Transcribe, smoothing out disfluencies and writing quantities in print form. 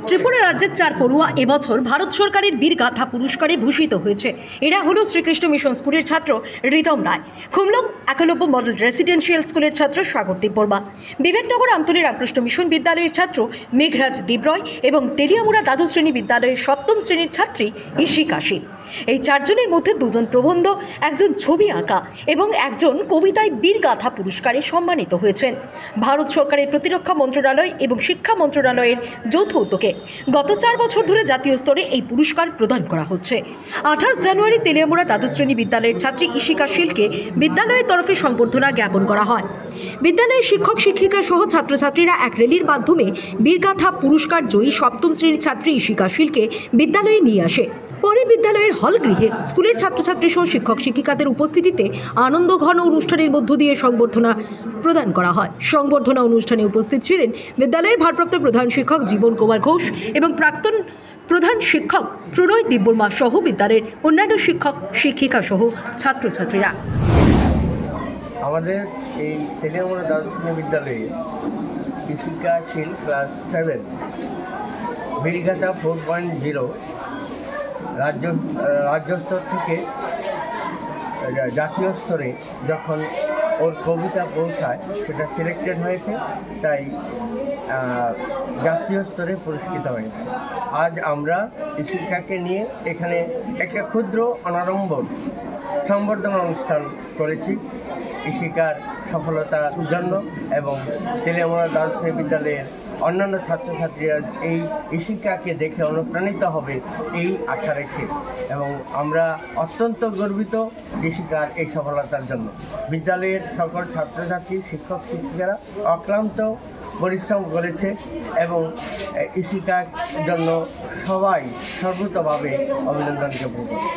ত্রিপুরা রাজ্যের 4 পড়ুয়া এবছর ভারত সরকারের বীর গাথা পুরস্কারে ভূষিত হয়েছে। এরা হলো শ্রীকৃষ্ণ মিশন স্কুলের ছাত্র রিতম রায়, খুমলং একলব্য মডেল রেসিডেন্সিয়াল স্কুলের ছাত্র সাগর দেববর্মা, বিবেকনগর আমতলী রামকৃষ্ণ মিশন বিদ্যালয়ের ছাত্র মেঘরাজ দেবরয় এবং তেলিয়ামুড়া দ্বাদশ শ্রেণী বিদ্যালয়ের সপ্তম শ্রেণীর ছাত্রী ইশিকা শীল। এই 4 জনের মধ্যে 2 জন প্রবন্ধ, একজন ছবি আঁকা এবং একজন কবিতায় বীর গাথা পুরস্কারে সম্মানিত হয়েছেন। ভারত সরকারের প্রতিরক্ষা মন্ত্রণালয় এবং শিক্ষা মন্ত্রণালয়ের যৌথ উদ্যোগে গত 4 বছর ধরে জাতীয় স্তরে এই পুরস্কার প্রদান করা হচ্ছে। 28 জানুয়ারি তেলিয়ামুড়া দ্বাদশ শ্রেণী বিদ্যালয়ের ছাত্রী ইশিকা শীলকে বিদ্যালয়ের তরফে সংবর্ধনা জ্ঞাপন করা হয়। বিদ্যালয়ের শিক্ষক শিক্ষিকা সহ ছাত্রছাত্রীরা এক র্যালির মাধ্যমে বীরগাথা পুরস্কার জয়ী সপ্তম শ্রেণীর ছাত্রী ইশিকা শীলকে বিদ্যালয়ে নিয়ে আসে। পরে বিদ্যালয়ের হল গৃহে স্কুলের ছাত্রছাত্রী সহ শিক্ষক শিক্ষিকাদের উপস্থিতিতে আনন্দ ঘন অনুষ্ঠানের মধ্য দিয়ে সংবর্ধনা প্রদান করা হয়। সংবর্ধনা অনুষ্ঠানে উপস্থিত ছিলেন বিদ্যালয়ের ভারপ্রাপ্ত প্রধান শিক্ষক জীবন কুমার ঘোষ এবং প্রাক্তন প্রধান শিক্ষক প্রণয় দেববর্মা সহ বিদ্যালয়ের অন্যান্য শিক্ষক শিক্ষিকা সহ ছাত্রছাত্রীরা। আমাদের এই তেলিয়ামুড়া দ্বাদশ শ্রেণী বিদ্যালয়ে ইশিকা শীল ক্লাস 7 বীরগাথা 4.0 রাজ্য স্তর থেকে জাতীয় স্তরে যখন ওর কবিতা পৌঁছায় সেটা সিলেক্টেড হয়েছে, তাই জাতীয় স্তরে পুরস্কৃত হয়েছে। আজ আমরা ইশিকাকে নিয়ে এখানে একটা ক্ষুদ্র অনাড়ম্বর সংবর্ধনা অনুষ্ঠান করেছি ইশিকার সফলতার জন্য, এবং তেলিয়ামুড়া দ্বাদশ শ্রেণী বিদ্যালয়ের অন্যান্য ছাত্রছাত্রীরা এই ইশিকাকে দেখে অনুপ্রাণিত হবে এই আশা রেখে, এবং আমরা অত্যন্ত গর্বিত ইশিকার এই সফলতার জন্য। বিদ্যালয়ের সকল ছাত্রছাত্রী শিক্ষক শিক্ষিকারা অক্লান্ত পরিশ্রম করেছে এবং ইশিকার জন্য সবাই সর্বতভাবে অভিনন্দন জ্ঞাপন করে।